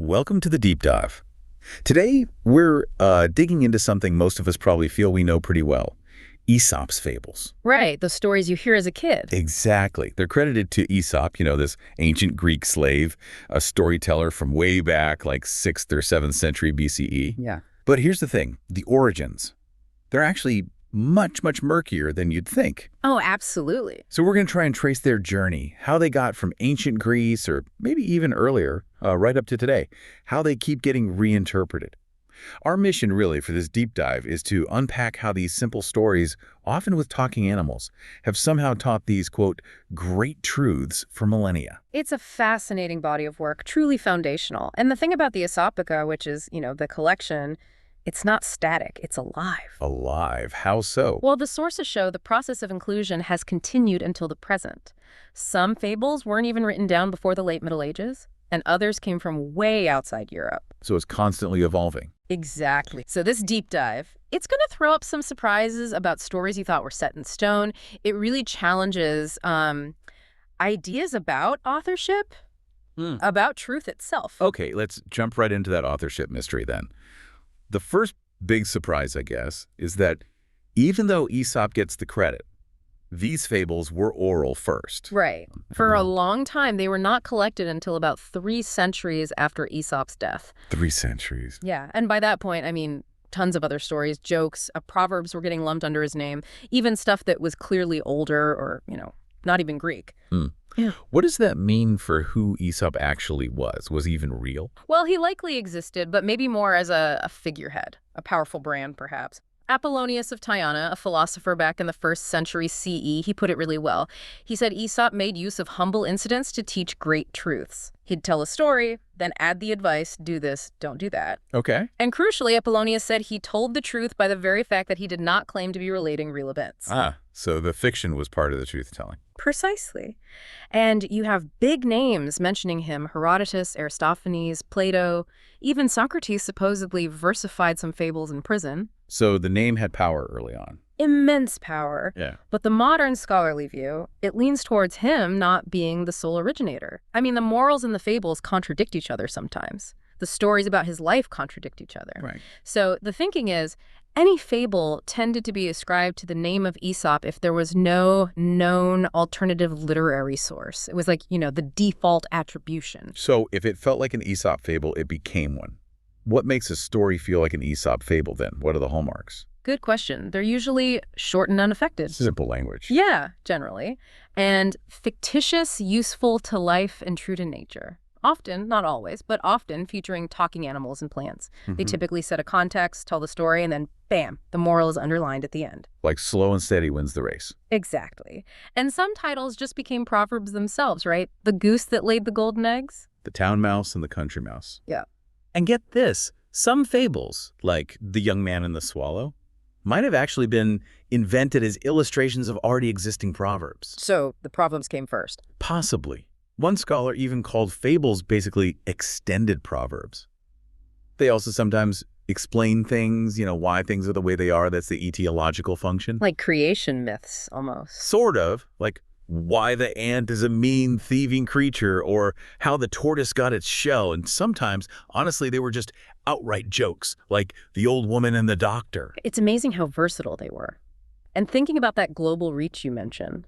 Welcome to the Deep Dive. Today, we're digging into something most of us probably feel we know pretty well, Aesop's fables. Right, the stories you hear as a kid. Exactly. They're credited to Aesop, this ancient Greek slave, a storyteller from way back like 6th or 7th century BCE. Yeah. But here's the thing, the origins. They're actually much, much murkier than you'd think. Oh, absolutely. So we're going to try and trace their journey, how they got from ancient Greece, or maybe even earlier, right up to today, how they keep getting reinterpreted. Our mission, really, for this deep dive is to unpack how these simple stories, often with talking animals, have somehow taught these, quote, great truths for millennia. It's a fascinating body of work, truly foundational. And the thing about the Aesopica, which is, the collection, it's not static, it's alive. Alive? How so? Well, the sources show the process of inclusion has continued until the present. Some fables weren't even written down before the late Middle Ages, and others came from way outside Europe. So it's constantly evolving. Exactly. So this deep dive, it's going to throw up some surprises about stories you thought were set in stone. It really challenges ideas about authorship, about truth itself. Okay, let's jump right into that authorship mystery then. The first big surprise, I guess, is that even though Aesop gets the credit, these fables were oral first. Right. For a long time, they were not collected until about 3 centuries after Aesop's death. 3 centuries. Yeah, and by that point, tons of other stories, jokes, proverbs were getting lumped under his name, even stuff that was clearly older or, not even Greek. Yeah. What does that mean for who Aesop actually was? Was he even real? Well, he likely existed, but maybe more as a figurehead, a powerful brand, perhaps. Apollonius of Tyana, a philosopher back in the 1st century CE, he put it really well. He said Aesop made use of humble incidents to teach great truths. He'd tell a story, then add the advice, do this, don't do that. Okay. And crucially, Apollonius said he told the truth by the very fact that he did not claim to be relating real events. So the fiction was part of the truth-telling. Precisely. And you have big names mentioning him, Herodotus, Aristophanes, Plato, even Socrates supposedly versified some fables in prison. So the name had power early on. Immense power. Yeah. But the modern scholarly view, it leans towards him not being the sole originator. The morals in the fables contradict each other sometimes. The stories about his life contradict each other. Right. So the thinking is, any fable tended to be ascribed to the name of Aesop if there was no known alternative literary source. It was like, the default attribution. So if it felt like an Aesop fable, it became one. What makes a story feel like an Aesop fable then? What are the hallmarks? Good question. They're usually short and unaffected. Simple language. Yeah, generally. And fictitious, useful to life, and true to nature. Often, not always, but often featuring talking animals and plants. They typically set a context, tell the story, and then bam, the moral is underlined at the end. Like slow and steady wins the race. Exactly. And some titles just became proverbs themselves, right? The goose that laid the golden eggs. The town mouse and the country mouse. Yeah. And get this, some fables, like The Young Man and the Swallow, might have actually been invented as illustrations of already existing proverbs. So the proverbs came first. Possibly. One scholar even called fables basically extended proverbs. They also sometimes explain things, why things are the way they are. That's the etiological function. Like creation myths, almost. Sort of. Like why the ant is a mean, thieving creature, or how the tortoise got its shell. And sometimes, honestly, they were just outright jokes, like The Old Woman and the Doctor. It's amazing how versatile they were. And thinking about that global reach you mentioned,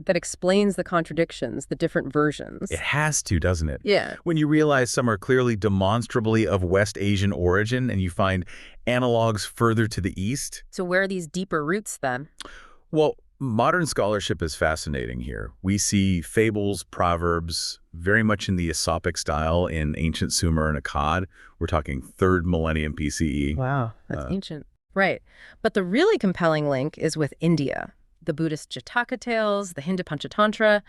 that explains the contradictions, the different versions. It has to, doesn't it? Yeah. When you realize some are clearly demonstrably of West Asian origin and you find analogs further to the east. So where are these deeper roots then? Well, modern scholarship is fascinating here. We see fables, proverbs, very much in the Aesopic style in ancient Sumer and Akkad. We're talking 3rd millennium BCE. Wow, that's ancient. Right. But the really compelling link is with India. The Buddhist Jataka tales, the Hindu Panchatantra.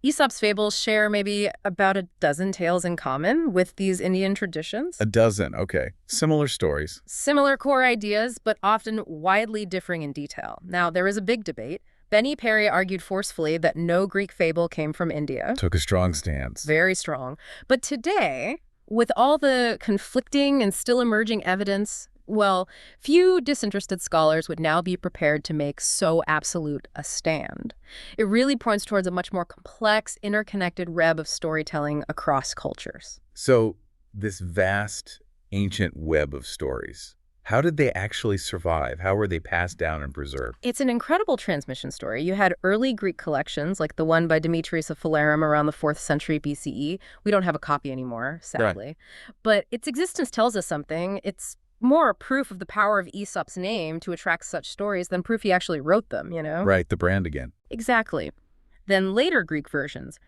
Aesop's fables share maybe about a dozen tales in common with these Indian traditions. A dozen, okay. Similar stories. Similar core ideas, but often widely differing in detail. Now, there is a big debate. Benny Perry argued forcefully that no Greek fable came from India. Took a strong stance. Very strong. But today, with all the conflicting and still emerging evidence, well, few disinterested scholars would now be prepared to make so absolute a stand. It really points towards a much more complex, interconnected web of storytelling across cultures. So this vast, ancient web of stories. How did they actually survive? How were they passed down and preserved? It's an incredible transmission story. You had early Greek collections, like the one by Demetrius of Phalerum around the 4th century BCE. We don't have a copy anymore, sadly. But its existence tells us something. It's more a proof of the power of Aesop's name to attract such stories than proof he actually wrote them, you know? Right, the brand again. Exactly. Then later Greek versions,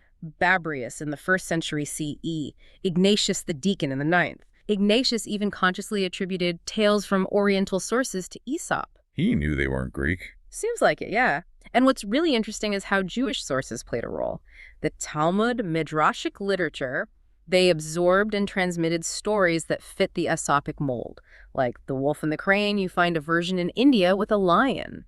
Babrius in the 1st century CE, Ignatius the Deacon in the 9th. Ignatius even consciously attributed tales from Oriental sources to Aesop. He knew they weren't Greek. Seems like it, yeah. And what's really interesting is how Jewish sources played a role. The Talmud, Midrashic literature, they absorbed and transmitted stories that fit the Aesopic mold. Like The Wolf and the Crane, you find a version in India with a lion.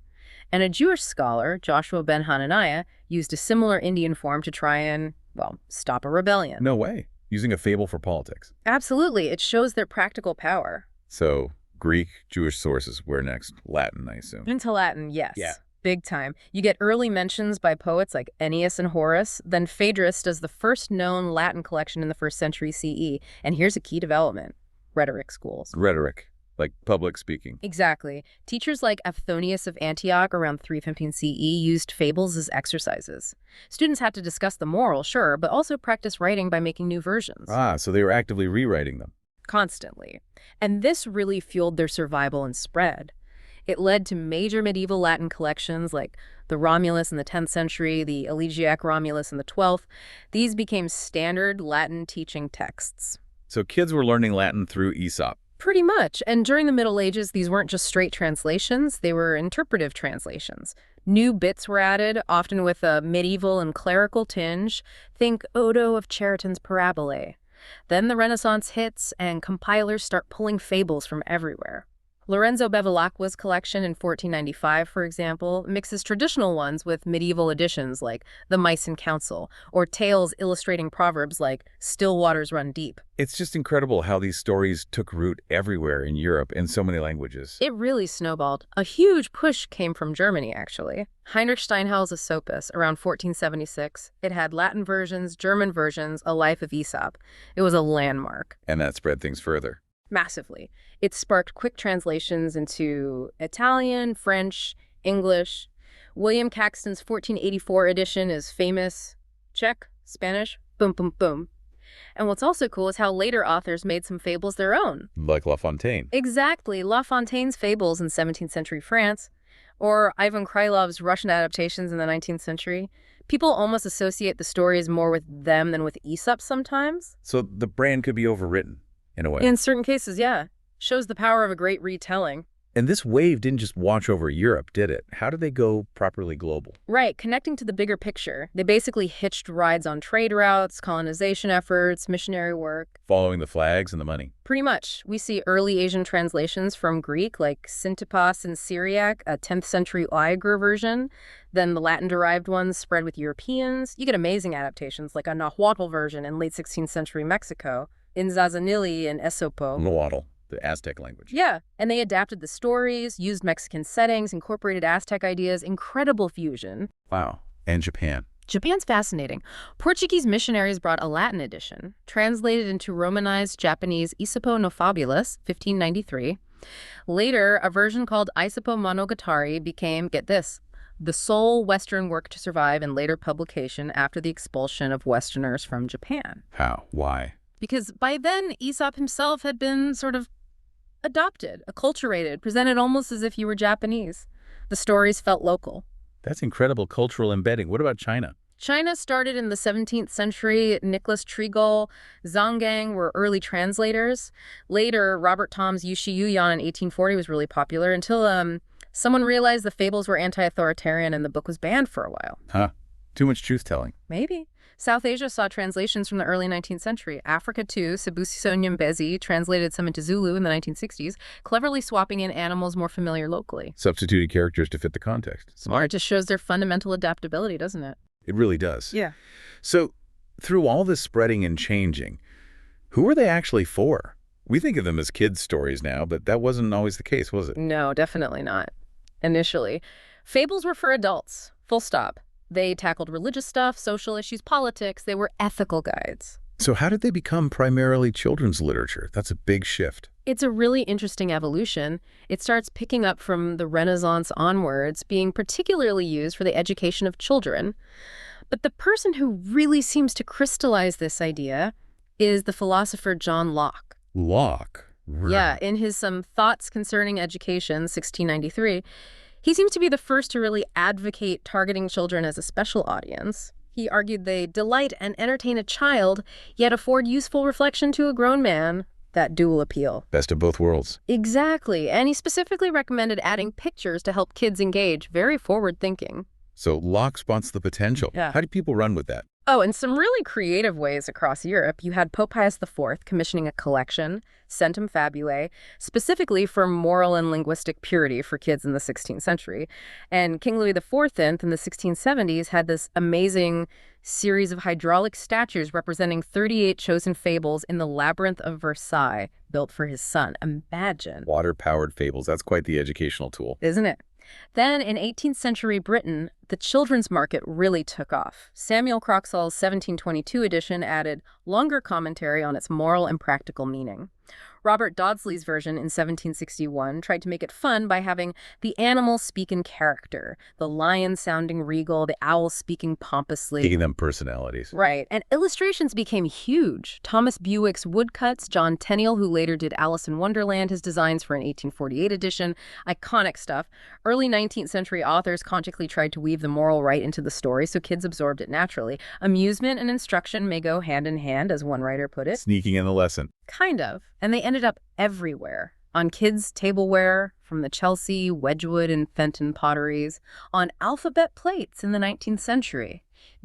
And a Jewish scholar, Joshua ben Hananiah, used a similar Indian form to try and, well, stop a rebellion. No way. Using a fable for politics. Absolutely. It shows their practical power. So, Greek, Jewish sources. Where next? Latin, I assume. Into Latin, yes. Yeah. Big time. You get early mentions by poets like Ennius and Horace. Then Phaedrus does the first known Latin collection in the 1st century CE. And here's a key development. Rhetoric schools. Rhetoric. Like public speaking. Exactly. Teachers like Aphthonius of Antioch around 315 CE used fables as exercises. Students had to discuss the moral, sure, but also practice writing by making new versions. Ah, so they were actively rewriting them. Constantly. And this really fueled their survival and spread. It led to major medieval Latin collections like the Romulus in the 10th century, the Elegiac Romulus in the 12th. These became standard Latin teaching texts. So kids were learning Latin through Aesop. Pretty much. And during the Middle Ages, these weren't just straight translations, they were interpretive translations. New bits were added, often with a medieval and clerical tinge. Think Odo of Chariton's Parabolae. Then the Renaissance hits, and compilers start pulling fables from everywhere. Lorenzo Bevilacqua's collection in 1495, for example, mixes traditional ones with medieval editions like The Meissen Council, or tales illustrating proverbs like Still Waters Run Deep. It's just incredible how these stories took root everywhere in Europe in so many languages. It really snowballed. A huge push came from Germany, actually. Heinrich Steinhell's Aesopus, around 1476. It had Latin versions, German versions, a life of Aesop. It was a landmark. And that spread things further. Massively. It sparked quick translations into Italian, French, English. William Caxton's 1484 edition is famous. Czech, Spanish, boom, boom, boom. And what's also cool is how later authors made some fables their own. Like La Fontaine. Exactly. La Fontaine's fables in 17th century France, or Ivan Krylov's Russian adaptations in the 19th century. People almost associate the stories more with them than with Aesop sometimes. So the brand could be overwritten, in a way. In certain cases, yeah. Shows the power of a great retelling. And this wave didn't just watch over Europe, did it? How did they go properly global? Right, connecting to the bigger picture. They basically hitched rides on trade routes, colonization efforts, missionary work. Following the flags and the money. Pretty much. We see early Asian translations from Greek, like Syntipas in Syriac, a 10th century Uyghur version. Then the Latin-derived ones spread with Europeans. You get amazing adaptations, like a Nahuatl version in late 16th century Mexico, in Zazanili and Esopo. Nahuatl. The Aztec language. Yeah, and they adapted the stories, used Mexican settings, incorporated Aztec ideas, incredible fusion. Wow. And Japan. Japan's fascinating. Portuguese missionaries brought a Latin edition, translated into Romanized Japanese Aesopo no Fabulous, 1593. Later, a version called Aesopo Monogatari became, get this, the sole Western work to survive in later publication after the expulsion of Westerners from Japan. How? Why? Because by then, Aesop himself had been sort of adopted, acculturated, presented almost as if you were Japanese. The stories felt local. That's incredible cultural embedding. What about China? China started in the 17th century. Nicholas Trigal, Zhang Gang were early translators. Later, Robert Thom's Yushi Yuyan in 1840 was really popular until someone realized the fables were anti-authoritarian and the book was banned for a while. Huh. Too much truth-telling. Maybe. South Asia saw translations from the early 19th century. Africa, too. Sibusiso Nyembezi translated some into Zulu in the 1960s, cleverly swapping in animals more familiar locally. Substituted characters to fit the context. Smart. It just shows their fundamental adaptability, doesn't it? It really does. Yeah. So, through all this spreading and changing, who were they actually for? We think of them as kids' stories now, but that wasn't always the case, was it? No, definitely not. Initially, fables were for adults. Full stop. They tackled religious stuff, social issues, politics. They were ethical guides. So how did they become primarily children's literature? That's a big shift. It's a really interesting evolution. It starts picking up from the Renaissance onwards, being particularly used for the education of children. But the person who really seems to crystallize this idea is the philosopher John Locke. Locke. Yeah, Right. in his Some Thoughts Concerning Education, 1693, he seems to be the first to really advocate targeting children as a special audience. He argued they delight and entertain a child, yet afford useful reflection to a grown man. That dual appeal. Best of both worlds. Exactly, and he specifically recommended adding pictures to help kids engage, very forward-thinking. So Locke spots the potential. Yeah. How do people run with that? Oh, in some really creative ways across Europe, you had Pope Pius IV commissioning a collection, Centum Fabulae, specifically for moral and linguistic purity for kids in the 16th century. And King Louis XIV in the 1670s had this amazing series of hydraulic statues representing 38 chosen fables in the Labyrinth of Versailles, built for his son. Imagine. Water-powered fables. That's quite the educational tool. Isn't it? Then, in 18th century Britain, the children's market really took off. Samuel Croxall's 1722 edition added longer commentary on its moral and practical meaning. Robert Dodsley's version in 1761 tried to make it fun by having the animals speak in character, the lion sounding regal, the owl speaking pompously. Giving them personalities. Right, and illustrations became huge. Thomas Bewick's woodcuts, John Tenniel, who later did Alice in Wonderland, his designs for an 1848 edition, iconic stuff. Early 19th century authors consciously tried to weave the moral right into the story so kids absorbed it naturally. Amusement and instruction may go hand in hand, as one writer put it. Sneaking in the lesson. Kind of. And they ended up everywhere. On kids' tableware, from the Chelsea, Wedgwood, and Fenton potteries, on alphabet plates in the 19th century,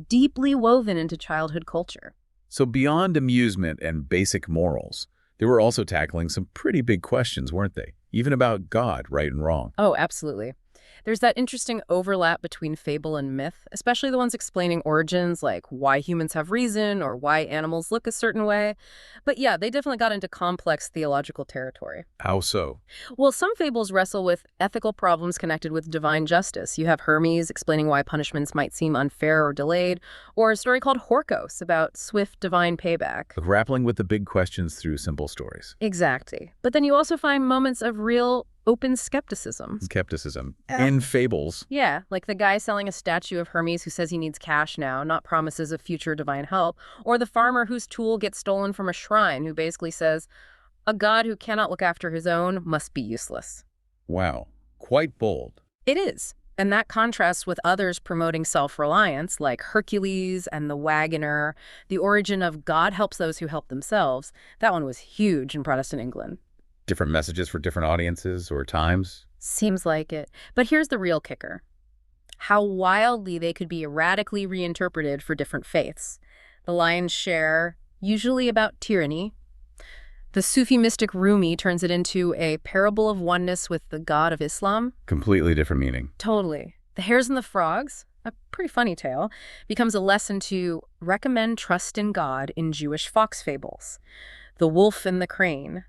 deeply woven into childhood culture. So beyond amusement and basic morals, they were also tackling some pretty big questions, weren't they? Even about God, right and wrong. Oh, absolutely. There's that interesting overlap between fable and myth, especially the ones explaining origins, like why humans have reason or why animals look a certain way. But yeah, they definitely got into complex theological territory. How so? Well, some fables wrestle with ethical problems connected with divine justice. You have Hermes explaining why punishments might seem unfair or delayed, or a story called Horkos about swift divine payback. Grappling with the big questions through simple stories. Exactly. But then you also find moments of real open skepticism. Skepticism. In fables. Yeah, like the guy selling a statue of Hermes who says he needs cash now, not promises of future divine help, or the farmer whose tool gets stolen from a shrine who basically says, a god who cannot look after his own must be useless. Wow. Quite bold. It is. And that contrasts with others promoting self-reliance, like Hercules and the Wagoner. The origin of God helps those who help themselves. That one was huge in Protestant England. Different messages for different audiences or times. Seems like it. But here's the real kicker. How wildly they could be erratically reinterpreted for different faiths. The lion's share, usually about tyranny. The Sufi mystic Rumi turns it into a parable of oneness with the God of Islam. Completely different meaning. Totally. The Hares and the Frogs, a pretty funny tale, becomes a lesson to recommend trust in God in Jewish fox fables. The Wolf and the Crane.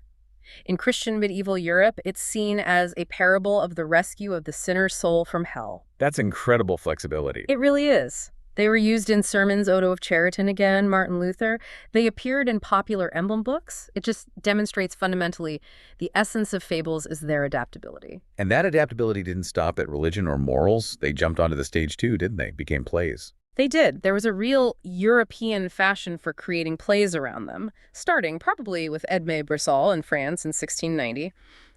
In Christian medieval Europe, it's seen as a parable of the rescue of the sinner's soul from hell. That's incredible flexibility. It really is. They were used in sermons, Odo of Chariton again, Martin Luther. They appeared in popular emblem books. It just demonstrates fundamentally the essence of fables is their adaptability. And that adaptability didn't stop at religion or morals. They jumped onto the stage too, didn't they? Became plays. They did. There was a real European fashion for creating plays around them, starting probably with Edmé Brissot in France in 1690.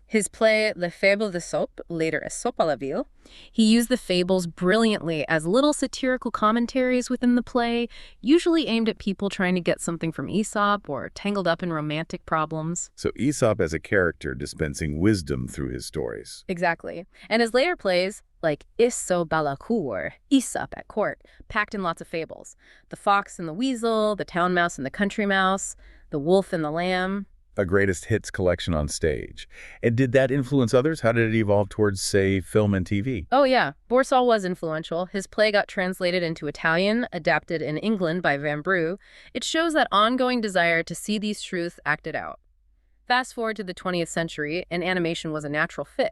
His play Les Fables d'Aesop, later Aesop à la Ville, he used the fables brilliantly as little satirical commentaries within the play, usually aimed at people trying to get something from Aesop or tangled up in romantic problems. So Aesop as a character dispensing wisdom through his stories. Exactly. And his later plays, like Aesop à la cour, Aesop at court, packed in lots of fables. The fox and the weasel, the town mouse and the country mouse, the wolf and the lamb. A greatest hits collection on stage. And did that influence others? How did it evolve towards, say, film and TV? Oh yeah, Borsal was influential. His play got translated into Italian, adapted in England by Vanbrugh. It shows that ongoing desire to see these truths acted out. Fast forward to the 20th century, and animation was a natural fit.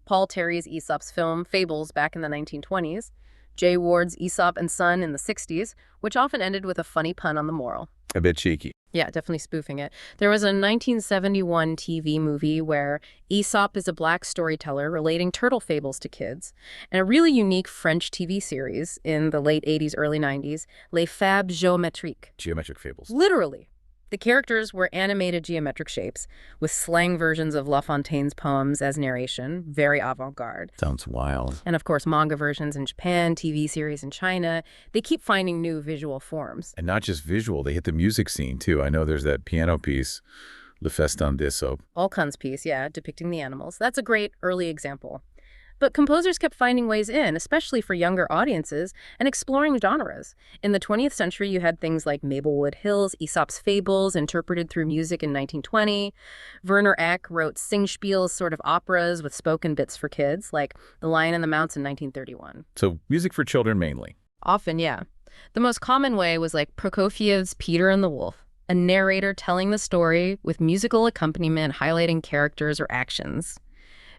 Paul Terry's Aesop's film, Fables, back in the 1920s, J. Ward's Aesop and Son in the 60s, which often ended with a funny pun on the moral. A bit cheeky. Yeah, definitely spoofing it. There was a 1971 TV movie where Aesop is a black storyteller relating turtle fables to kids, and a really unique French TV series in the late 80s, early 90s, Les Fables Géométriques. Geometric fables. Literally. The characters were animated geometric shapes, with slang versions of La Fontaine's poems as narration, very avant-garde. Sounds wild. And of course, manga versions in Japan, TV series in China. They keep finding new visual forms. And not just visual, they hit the music scene, too. I know there's that piano piece, Le Festin d'Aesop. Alcon's piece, yeah, depicting the animals. That's a great early example. But composers kept finding ways in, especially for younger audiences, and exploring genres. In the 20th century, you had things like Maplewood Hill's Aesop's Fables, interpreted through music in 1920. Werner Eck wrote singspiels, sort of operas with spoken bits for kids, like The Lion and the Mouse in 1931. So music for children mainly. Often, yeah. The most common way was like Prokofiev's Peter and the Wolf, a narrator telling the story with musical accompaniment highlighting characters or actions.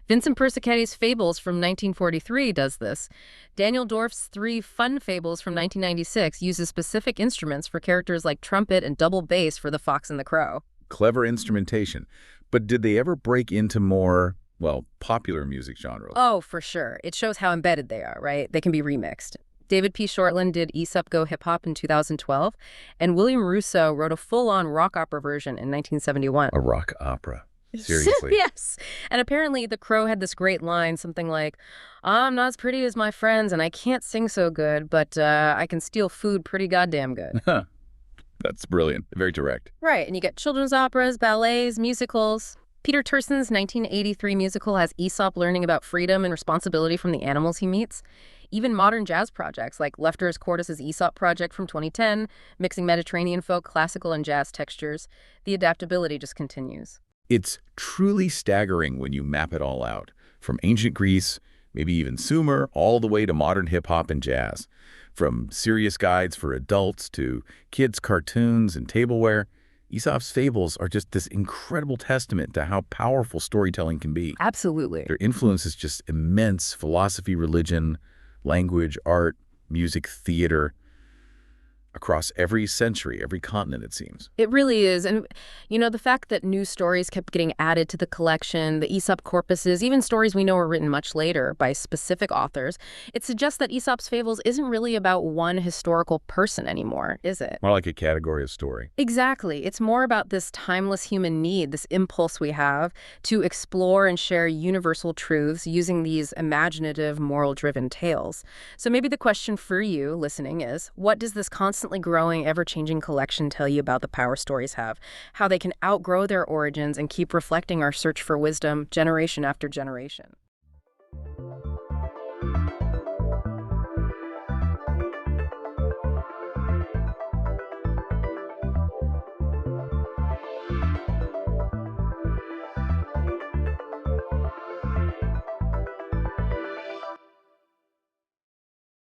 Vincent Persicetti's Fables from 1943 does this. Daniel Dorff's 3 Fun Fables from 1996 uses specific instruments for characters like trumpet and double bass for the Fox and the Crow. Clever instrumentation. But did they ever break into more, well, popular music genres? Oh, for sure. It shows how embedded they are, right? They can be remixed. David P. Shortland did Aesop Go Hip Hop in 2012, and William Russo wrote a full-on rock opera version in 1971. A rock opera. Seriously. Yes. And apparently the Crow had this great line, something like, I'm not as pretty as my friends and I can't sing so good, but I can steal food pretty goddamn good. That's brilliant. Very direct. Right. And you get children's operas, ballets, musicals. Peter Turson's 1983 musical has Aesop learning about freedom and responsibility from the animals he meets. Even modern jazz projects like Lefter's Cortis's Aesop project from 2010, mixing Mediterranean folk, classical, and jazz textures. The adaptability just continues. It's truly staggering when you map it all out, from ancient Greece, maybe even Sumer, all the way to modern hip-hop and jazz. From serious guides for adults to kids' cartoons and tableware, Aesop's Fables are just this incredible testament to how powerful storytelling can be. Absolutely. Their influence is just immense: philosophy, religion, language, art, music, theater, across every century, every continent, it seems. It really is. And, you know, the fact that new stories kept getting added to the collection, the Aesop corpuses, even stories we know were written much later by specific authors, it suggests that Aesop's Fables isn't really about one historical person anymore, is it? More like a category of story. Exactly. It's more about this timeless human need, this impulse we have to explore and share universal truths using these imaginative, moral-driven tales. So maybe the question for you listening is, what does this constantly growing, ever-changing collection tell you about the power stories have, how they can outgrow their origins and keep reflecting our search for wisdom generation after generation?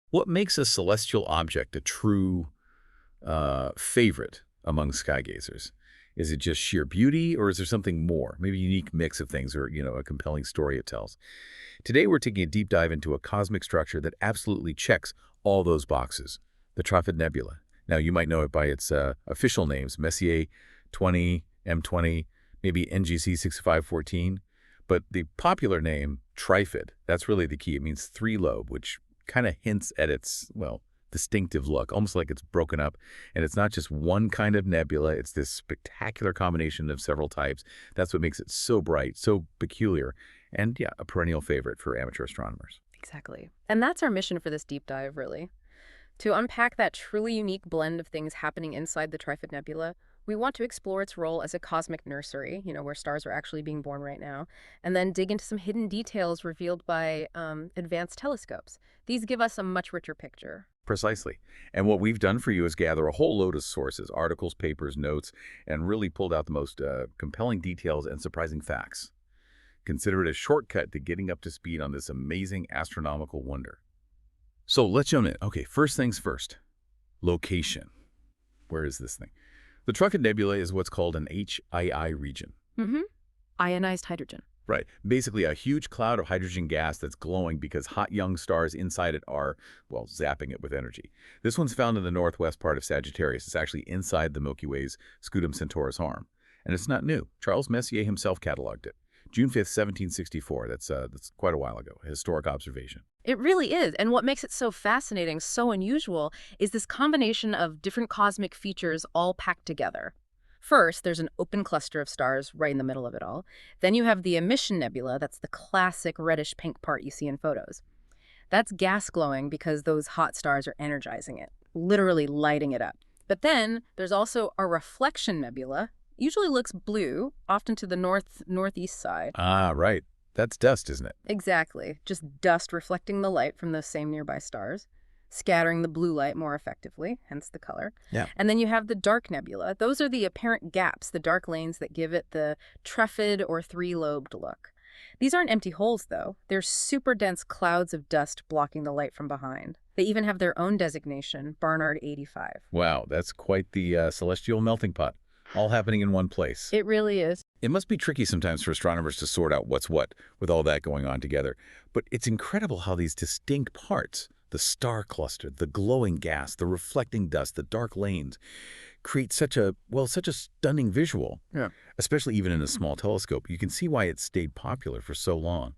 What makes a celestial object a true favorite among skygazers? Is it just sheer beauty, or is there something more, maybe a unique mix of things, or, a compelling story it tells? Today, we're taking a deep dive into a cosmic structure that absolutely checks all those boxes, the Trifid Nebula. Now, you might know it by its official names, Messier 20, M20, maybe NGC 6514, but the popular name, Trifid, that's really the key. It means three-lobe, which kind of hints at its, well, distinctive look, almost like it's broken up. And it's not just one kind of nebula, it's this spectacular combination of several types. That's what makes it so bright, so peculiar, and yeah, a perennial favorite for amateur astronomers. Exactly. And that's our mission for this deep dive, really. To unpack that truly unique blend of things happening inside the Trifid Nebula, we want to explore its role as a cosmic nursery, where stars are actually being born right now, and then dig into some hidden details revealed by advanced telescopes. These give us a much richer picture. Precisely. And what we've done for you is gather a whole load of sources, articles, papers, notes, and really pulled out the most compelling details and surprising facts. Consider it a shortcut to getting up to speed on this amazing astronomical wonder. So let's jump in. Okay, first things first. Location. Where is this thing? The Trifid Nebula is what's called an HII region. Ionized hydrogen. Right. Basically, a huge cloud of hydrogen gas that's glowing because hot young stars inside it are, well, zapping it with energy. This one's found in the northwest part of Sagittarius. It's actually inside the Milky Way's Scutum Centaurus arm. And it's not new. Charles Messier himself cataloged it. June 5th, 1764. That's quite a while ago. A historic observation. It really is. And what makes it so fascinating, so unusual, is this combination of different cosmic features all packed together. First, there's an open cluster of stars right in the middle of it all. Then you have the emission nebula, that's the classic reddish-pink part you see in photos. That's gas glowing because those hot stars are energizing it, literally lighting it up. But then there's also a reflection nebula, usually looks blue, often to the northeast side. Ah, right. That's dust, isn't it? Exactly, just dust reflecting the light from those same nearby stars, scattering the blue light more effectively, hence the color. Yeah. And then you have the dark nebula. Those are the apparent gaps, the dark lanes that give it the Trifid or three-lobed look. These aren't empty holes, though. They're super dense clouds of dust blocking the light from behind. They even have their own designation, Barnard 85. Wow, that's quite the celestial melting pot, all happening in one place. It really is. It must be tricky sometimes for astronomers to sort out what's what with all that going on together. But it's incredible how these distinct parts, the star cluster, the glowing gas, the reflecting dust, the dark lanes, create such a stunning visual. Yeah. Especially even in a small telescope. You can see why it stayed popular for so long.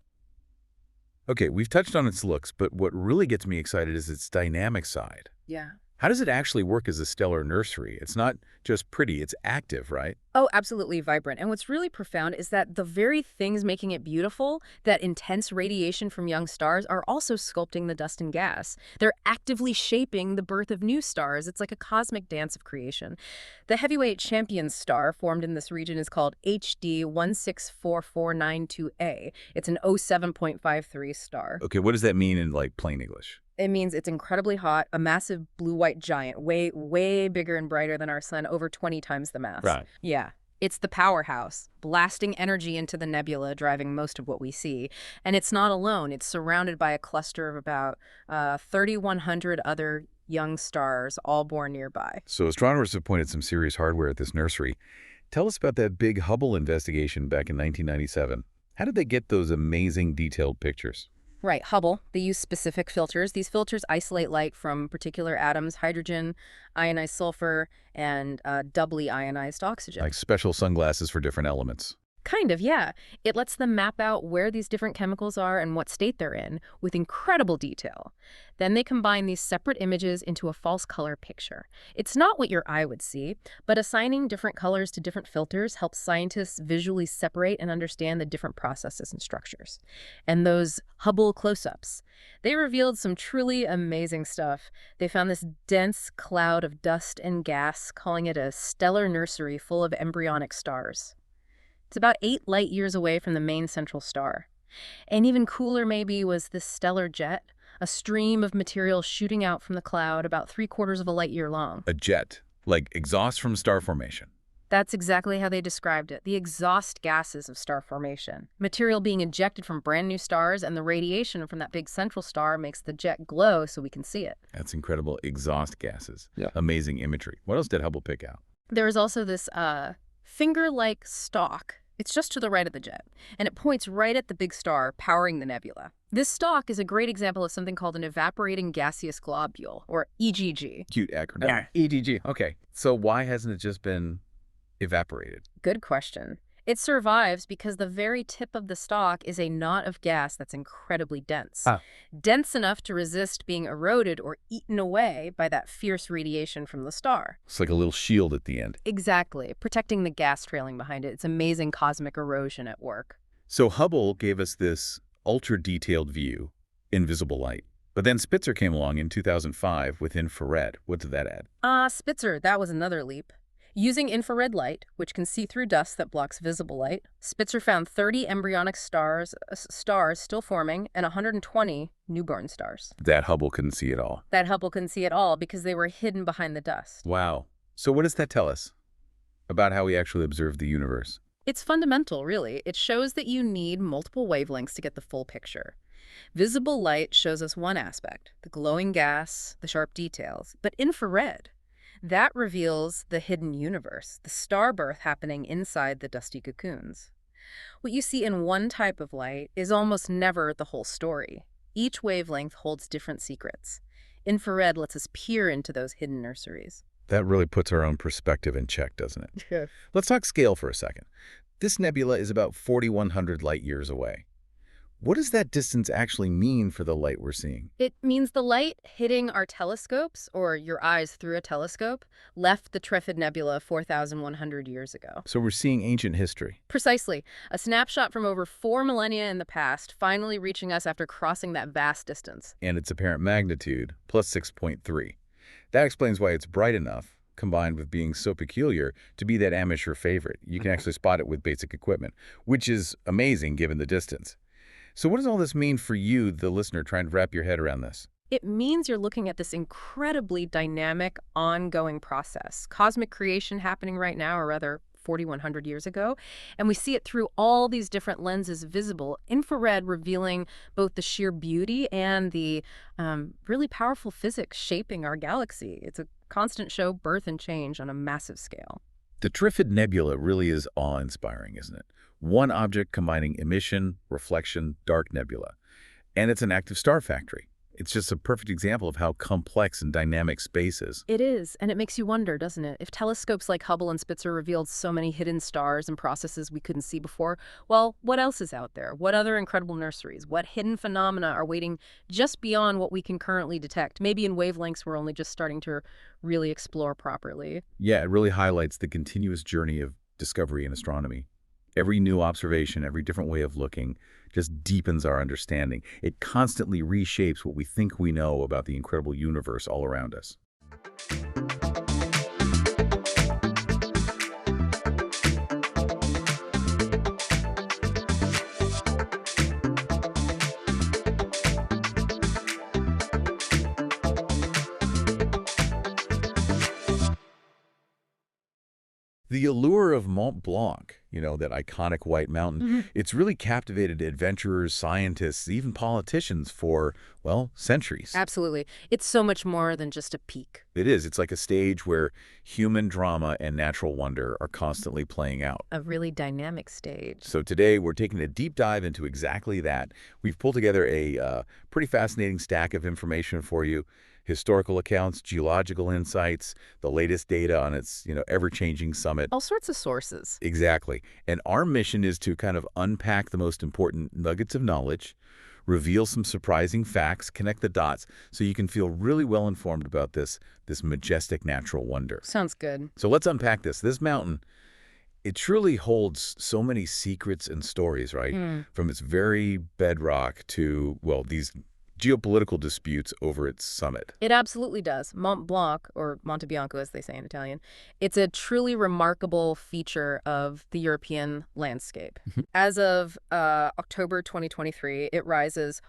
Okay, we've touched on its looks, but what really gets me excited is its dynamic side. Yeah. How does it actually work as a stellar nursery? It's not just pretty, it's active, right? Oh, absolutely vibrant. And what's really profound is that the very things making it beautiful, that intense radiation from young stars, are also sculpting the dust and gas. They're actively shaping the birth of new stars. It's like a cosmic dance of creation. The heavyweight champion star formed in this region is called HD 164492A. It's an 07.53 star. Okay, what does that mean in, like, plain English? It means it's incredibly hot, a massive blue-white giant, way, way bigger and brighter than our sun, over 20 times the mass. Right. Yeah. It's the powerhouse, blasting energy into the nebula, driving most of what we see. And it's not alone. It's surrounded by a cluster of about 3,100 other young stars, all born nearby. So astronomers have pointed some serious hardware at this nursery. Tell us about that big Hubble investigation back in 1997. How did they get those amazing detailed pictures? Right, Hubble, they use specific filters. These filters isolate light from particular atoms, hydrogen, ionized sulfur, and doubly ionized oxygen. Like special sunglasses for different elements. Kind of, yeah. It lets them map out where these different chemicals are and what state they're in with incredible detail. Then they combine these separate images into a false color picture. It's not what your eye would see, but assigning different colors to different filters helps scientists visually separate and understand the different processes and structures. And those Hubble close-ups, they revealed some truly amazing stuff. They found this dense cloud of dust and gas, calling it a stellar nursery full of embryonic stars. It's about 8 light years away from the main central star. And even cooler maybe was this stellar jet, a stream of material shooting out from the cloud about 3/4 of a light year long. A jet, like exhaust from star formation. That's exactly how they described it, the exhaust gases of star formation. Material being ejected from brand new stars, and the radiation from that big central star makes the jet glow so we can see it. That's incredible. Exhaust gases. Yeah. Amazing imagery. What else did Hubble pick out? There is also this finger-like stalk. It's just to the right of the jet, and it points right at the big star powering the nebula. This stalk is a great example of something called an evaporating gaseous globule, or EGG. Cute acronym. Yeah. EGG. Okay. So why hasn't it just been evaporated? Good question. It survives because the very tip of the stalk is a knot of gas that's incredibly dense. Dense enough to resist being eroded or eaten away by that fierce radiation from the star. It's like a little shield at the end. Exactly, protecting the gas trailing behind it. It's amazing cosmic erosion at work. So Hubble gave us this ultra-detailed view, invisible light. But then Spitzer came along in 2005 with infrared. What did that add? Spitzer, that was another leap. Using infrared light, which can see through dust that blocks visible light, Spitzer found 30 embryonic stars still forming and 120 newborn stars. That Hubble couldn't see at all. That Hubble couldn't see at all because they were hidden behind the dust. Wow. So what does that tell us about how we actually observe the universe? It's fundamental, really. It shows that you need multiple wavelengths to get the full picture. Visible light shows us one aspect, the glowing gas, the sharp details. But infrared, that reveals the hidden universe, the star birth happening inside the dusty cocoons. What you see in one type of light is almost never the whole story. Each wavelength holds different secrets. Infrared lets us peer into those hidden nurseries. That really puts our own perspective in check, doesn't it? Yeah. Let's talk scale for a second. This nebula is about 4,100 light years away. What does that distance actually mean for the light we're seeing? It means the light hitting our telescopes, or your eyes through a telescope, left the Trifid Nebula 4,100 years ago. So we're seeing ancient history. Precisely. A snapshot from over 4 millennia in the past, finally reaching us after crossing that vast distance. And its apparent magnitude, plus 6.3. That explains why it's bright enough, combined with being so peculiar, to be that amateur favorite. You can actually spot it with basic equipment, which is amazing given the distance. So what does all this mean for you, the listener, trying to wrap your head around this? It means you're looking at this incredibly dynamic, ongoing process. Cosmic creation happening right now, or rather 4,100 years ago, and we see it through all these different lenses visible, infrared revealing both the sheer beauty and the really powerful physics shaping our galaxy. It's a constant show, birth and change on a massive scale. The Trifid Nebula really is awe-inspiring, isn't it? One object combining emission, reflection, dark nebula. And it's an active star factory. It's just a perfect example of how complex and dynamic space is. It is, and it makes you wonder, doesn't it? If telescopes like Hubble and Spitzer revealed so many hidden stars and processes we couldn't see before, well, what else is out there? What other incredible nurseries? What hidden phenomena are waiting just beyond what we can currently detect? Maybe in wavelengths we're only just starting to really explore properly. Yeah, it really highlights the continuous journey of discovery in astronomy. Every new observation, every different way of looking just deepens our understanding. It constantly reshapes what we think we know about the incredible universe all around us. The allure of Mont Blanc, that iconic white mountain, it's really captivated adventurers, scientists, even politicians for, well, centuries. Absolutely. It's so much more than just a peak. It is. It's like a stage where human drama and natural wonder are constantly playing out. A really dynamic stage. So today we're taking a deep dive into exactly that. We've pulled together a pretty fascinating stack of information for you. Historical accounts, geological insights, the latest data on its, ever-changing summit. All sorts of sources. Exactly. And our mission is to kind of unpack the most important nuggets of knowledge, reveal some surprising facts, connect the dots, so you can feel really well informed about this majestic natural wonder. Sounds good. So let's unpack this. This mountain, it truly holds so many secrets and stories, right? From its very bedrock to, well, these geopolitical disputes over its summit. It absolutely does. Mont Blanc, or Monte Bianco as they say in Italian, it's a truly remarkable feature of the European landscape. As of October 2023, it rises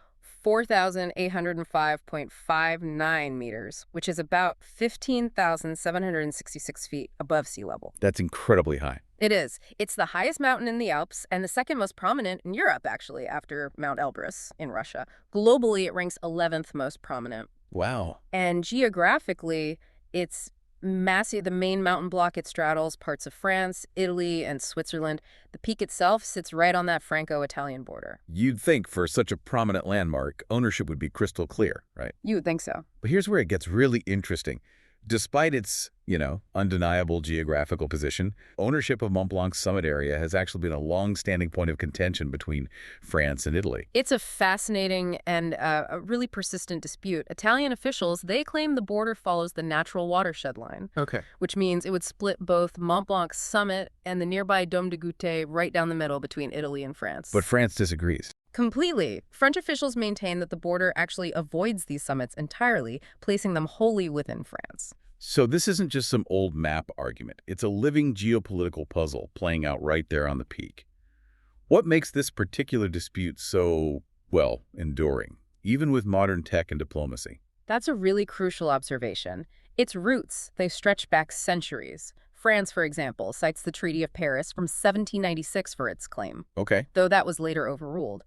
4,805.59 meters, which is about 15,766 feet above sea level. That's incredibly high. It is. It's the highest mountain in the Alps and the second most prominent in Europe, actually, after Mount Elbrus in Russia. Globally, it ranks 11th most prominent. Wow. And geographically, it's massive. The main mountain block it straddles parts of France, Italy, and Switzerland. The peak itself sits right on that Franco-Italian border. You'd think for such a prominent landmark, ownership would be crystal clear, right? You would think so. But here's where it gets really interesting. Despite its, undeniable geographical position, ownership of Mont Blanc's summit area has actually been a long-standing point of contention between France and Italy. It's a fascinating and a really persistent dispute. Italian officials, they claim the border follows the natural watershed line. Okay. Which means it would split both Mont Blanc's summit and the nearby Dôme de Goutte right down the middle between Italy and France. But France disagrees. Completely. French officials maintain that the border actually avoids these summits entirely, placing them wholly within France. So this isn't just some old map argument. It's a living geopolitical puzzle playing out right there on the peak. What makes this particular dispute so, well, enduring, even with modern tech and diplomacy? That's a really crucial observation. Its roots, they stretch back centuries. France, for example, cites the Treaty of Paris from 1796 for its claim, Okay. though that was later overruled.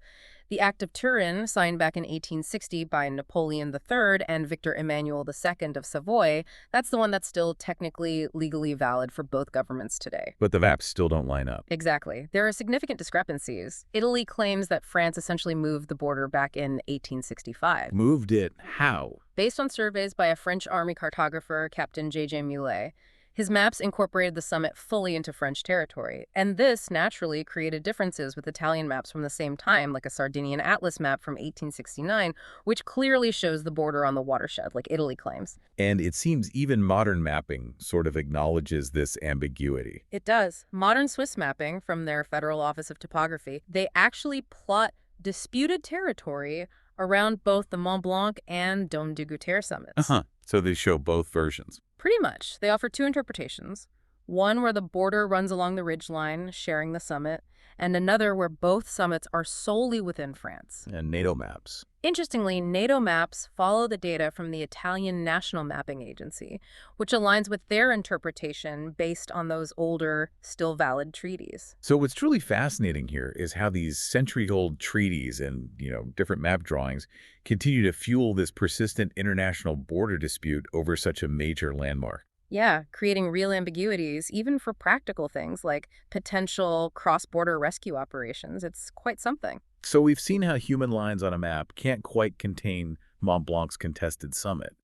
The Act of Turin, signed back in 1860 by Napoleon III and Victor Emmanuel II of Savoy, that's the one that's still technically legally valid for both governments today. But the maps still don't line up. Exactly. There are significant discrepancies. Italy claims that France essentially moved the border back in 1865. Moved it how? Based on surveys by a French army cartographer, Captain J.J. Muley, his maps incorporated the summit fully into French territory, and this naturally created differences with Italian maps from the same time, like a Sardinian Atlas map from 1869, which clearly shows the border on the watershed, like Italy claims. And it seems even modern mapping sort of acknowledges this ambiguity. It does. Modern Swiss mapping from their Federal Office of Topography, they actually plot disputed territory around both the Mont Blanc and Dôme du Goûter summits. So they show both versions. Pretty much. They offer two interpretations. One where the border runs along the ridgeline, sharing the summit, and another where both summits are solely within France. And NATO maps. Interestingly, NATO maps follow the data from the Italian National Mapping Agency, which aligns with their interpretation based on those older, still valid treaties. So what's truly fascinating here is how these century-old treaties and, different map drawings continue to fuel this persistent international border dispute over such a major landmark. Yeah, creating real ambiguities, even for practical things like potential cross-border rescue operations. It's quite something. So we've seen how human lines on a map can't quite contain Mont Blanc's contested summit.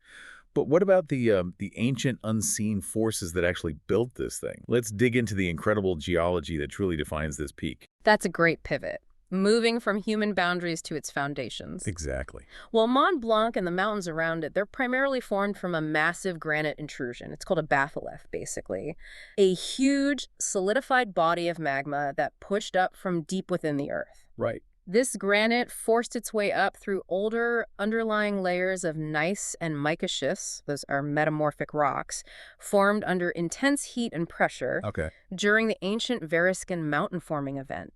But what about the ancient unseen forces that actually built this thing? Let's dig into the incredible geology that truly defines this peak. That's a great pivot. Moving from human boundaries to its foundations. Exactly. Well, Mont Blanc and the mountains around it, they're primarily formed from a massive granite intrusion. It's called a batholith, basically. A huge, solidified body of magma that pushed up from deep within the earth. Right. This granite forced its way up through older underlying layers of gneiss and mica schists, those are metamorphic rocks, formed under intense heat and pressure during the ancient Variscan mountain-forming event.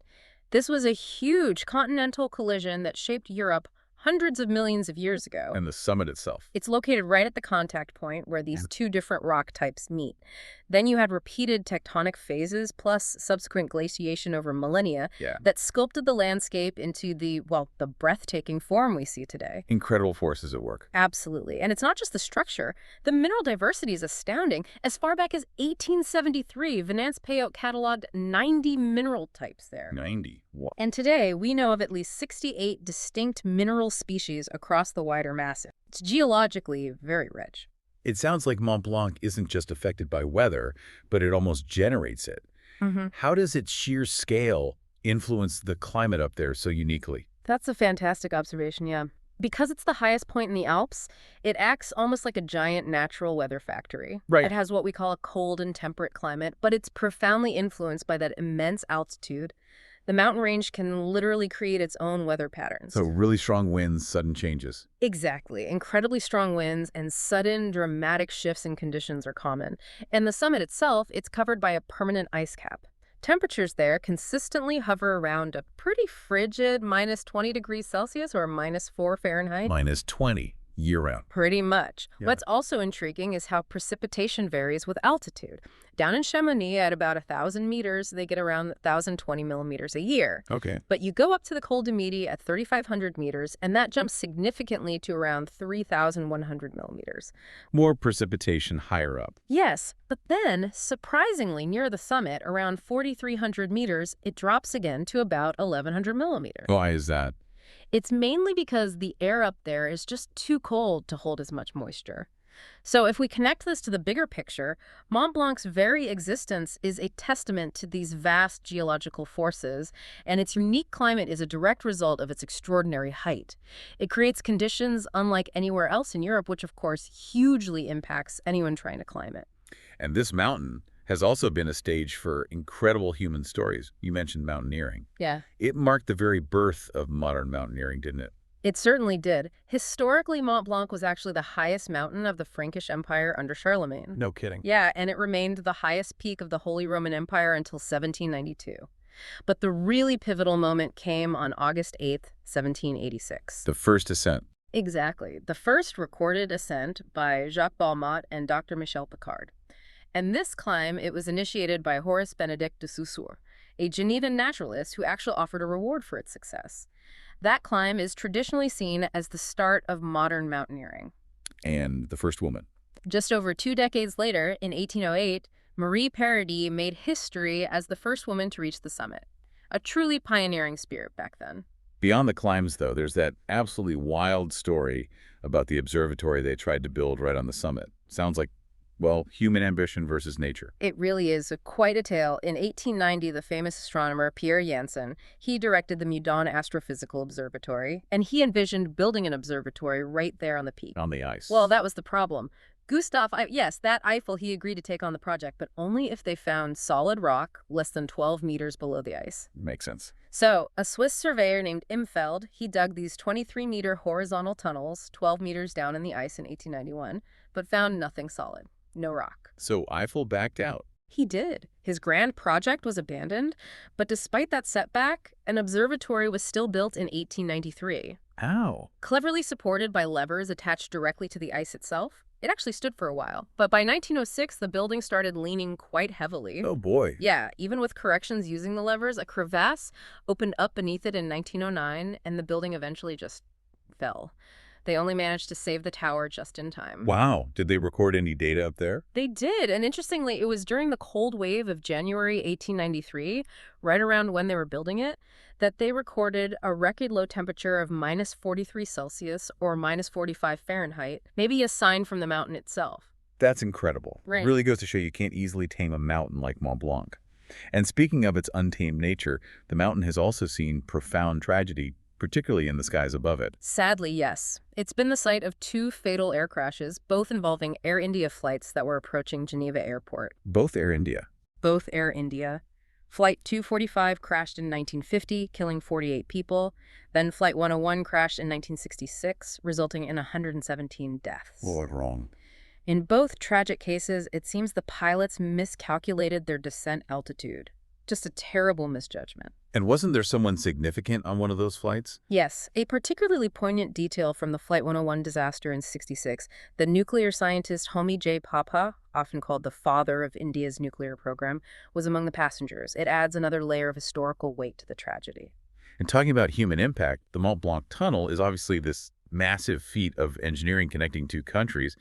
This was a huge continental collision that shaped Europe hundreds of millions of years ago. And the summit itself. It's located right at the contact point where these two different rock types meet. Then you had repeated tectonic phases plus subsequent glaciation over millennia that sculpted the landscape into the breathtaking form we see today. Incredible forces at work. Absolutely. And it's not just the structure. The mineral diversity is astounding. As far back as 1873, Venance Payot cataloged 90 mineral types there. 90? Wow. And today, we know of at least 68 distinct mineral species across the wider massif. It's geologically very rich. It sounds like Mont Blanc isn't just affected by weather, but it almost generates it. How does its sheer scale influence the climate up there so uniquely? That's a fantastic observation, yeah. Because it's the highest point in the Alps, it acts almost like a giant natural weather factory. Right. It has what we call a cold and temperate climate, but it's profoundly influenced by that immense altitude. The mountain range can literally create its own weather patterns. So really strong winds, sudden changes. Exactly. Incredibly strong winds and sudden dramatic shifts in conditions are common. And the summit itself, it's covered by a permanent ice cap. Temperatures there consistently hover around a pretty frigid minus 20 degrees Celsius or minus 4 Fahrenheit. Minus 20 year-round. Pretty much. Yeah. What's also intriguing is how precipitation varies with altitude. Down in Chamonix at about 1,000 meters, they get around 1,020 millimeters a year. Okay. But you go up to the Col du Midi at 3,500 meters, and that jumps significantly to around 3,100 millimeters. More precipitation higher up. Yes, but then, surprisingly, near the summit, around 4,300 meters, it drops again to about 1,100 millimeters. Why is that? It's mainly because the air up there is just too cold to hold as much moisture. So if we connect this to the bigger picture, Mont Blanc's very existence is a testament to these vast geological forces, and its unique climate is a direct result of its extraordinary height. It creates conditions unlike anywhere else in Europe, which of course hugely impacts anyone trying to climb it. And this mountain has also been a stage for incredible human stories. You mentioned mountaineering. Yeah. It marked the very birth of modern mountaineering, didn't it? It certainly did. Historically, Mont Blanc was actually the highest mountain of the Frankish Empire under Charlemagne. No kidding. Yeah, and it remained the highest peak of the Holy Roman Empire until 1792. But the really pivotal moment came on August 8th, 1786. The first ascent. Exactly. The first recorded ascent by Jacques Balmat and Dr. Michel Picard. And this climb, it was initiated by Horace Benedict de Saussure. a Genevan naturalist who actually offered a reward for its success. That climb is traditionally seen as the start of modern mountaineering. And the first woman. Just over 2 decades later, in 1808, Marie Paradis made history as the first woman to reach the summit. A truly pioneering spirit back then. Beyond the climbs, though, there's that absolutely wild story about the observatory they tried to build right on the summit. Sounds like, well, human ambition versus nature. It really is quite a tale. In 1890, the famous astronomer Pierre Janssen, he directed the Meudon Astrophysical Observatory, and he envisioned building an observatory right there on the peak. On the ice. Well, that was the problem. Yes, that Eiffel, he agreed to take on the project, but only if they found solid rock less than 12 meters below the ice. Makes sense. So, a Swiss surveyor named Imfeld, he dug these 23-meter horizontal tunnels 12 meters down in the ice in 1891, but found nothing solid. No rock. So Eiffel backed out. He did. His grand project was abandoned, but despite that setback, an observatory was still built in 1893. Ow. Cleverly supported by levers attached directly to the ice itself, it actually stood for a while. But by 1906, the building started leaning quite heavily. Oh, boy. Yeah, even with corrections using the levers, a crevasse opened up beneath it in 1909, and the building eventually just fell. They only managed to save the tower just in time. Wow. Did they record any data up there? They did, and interestingly, it was during the cold wave of January 1893, right around when they were building it, that they recorded a record low temperature of minus 43 Celsius or minus 45 Fahrenheit, maybe a sign from the mountain itself. That's incredible. Right. Really goes to show you can't easily tame a mountain like Mont Blanc. And speaking of its untamed nature, the mountain has also seen profound tragedy, particularly in the skies above it. Sadly, yes. It's been the site of 2 fatal air crashes, both involving Air India flights that were approaching Geneva Airport. Both Air India. Both Air India. Flight 245 crashed in 1950, killing 48 people. Then Flight 101 crashed in 1966, resulting in 117 deaths. Lord, wrong. In both tragic cases, it seems the pilots miscalculated their descent altitude. Just a terrible misjudgment. And wasn't there someone significant on one of those flights? Yes, a particularly poignant detail from the Flight 101 disaster in '66, the nuclear scientist Homi J. Bhabha, often called the father of India's nuclear program, was among the passengers. It adds another layer of historical weight to the tragedy. And talking about human impact, the Mont Blanc tunnel is obviously this massive feat of engineering connecting 2 countries,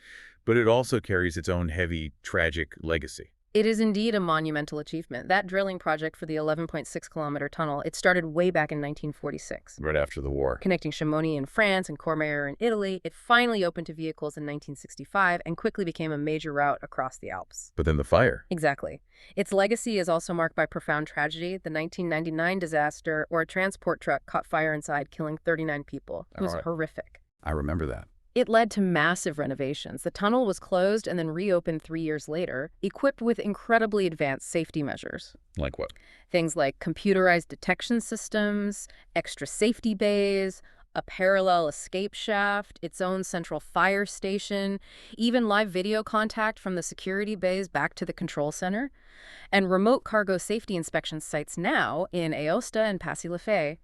but it also carries its own heavy, tragic legacy. It is indeed a monumental achievement. That drilling project for the 11.6-kilometer tunnel, it started way back in 1946. Right after the war. Connecting Chamonix in France and Courmayeur in Italy, it finally opened to vehicles in 1965 and quickly became a major route across the Alps. But then the fire. Exactly. Its legacy is also marked by profound tragedy. The 1999 disaster, where a transport truck caught fire inside, killing 39 people. It was horrific. I remember that. It led to massive renovations. The tunnel was closed and then reopened 3 years later, equipped with incredibly advanced safety measures. Like what? Things like computerized detection systems, extra safety bays, a parallel escape shaft, its own central fire station, even live video contact from the security bays back to the control center, and remote cargo safety inspection sites now in Aosta and Passy-le-Fay.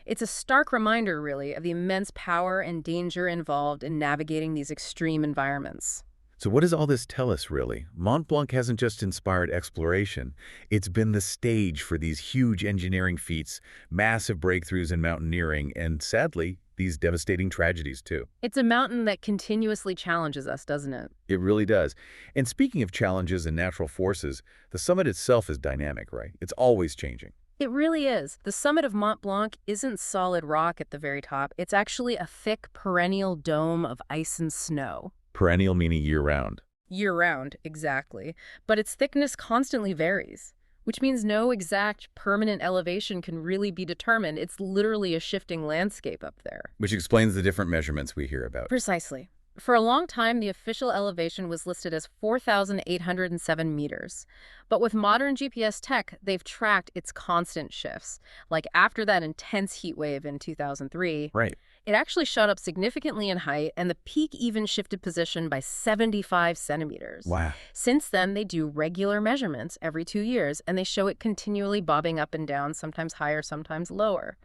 It's a stark reminder, really, of the immense power and danger involved in navigating these extreme environments. So what does all this tell us, really? Mont Blanc hasn't just inspired exploration. It's been the stage for these huge engineering feats, massive breakthroughs in mountaineering, and sadly, these devastating tragedies, too. It's a mountain that continuously challenges us, doesn't it? It really does. And speaking of challenges and natural forces, the summit itself is dynamic, right? It's always changing. It really is. The summit of Mont Blanc isn't solid rock at the very top. It's actually a thick, perennial dome of ice and snow. Perennial meaning year-round. Year-round, exactly. But its thickness constantly varies, which means no exact permanent elevation can really be determined. It's literally a shifting landscape up there. Which explains the different measurements we hear about. Precisely. For a long time, the official elevation was listed as 4,807 meters. But with modern GPS tech, they've tracked its constant shifts. Like after that intense heat wave in 2003, Right. it actually shot up significantly in height, and the peak even shifted position by 75 centimeters. Wow. Since then, they do regular measurements every 2 years, and they show it continually bobbing up and down, sometimes higher, sometimes lower.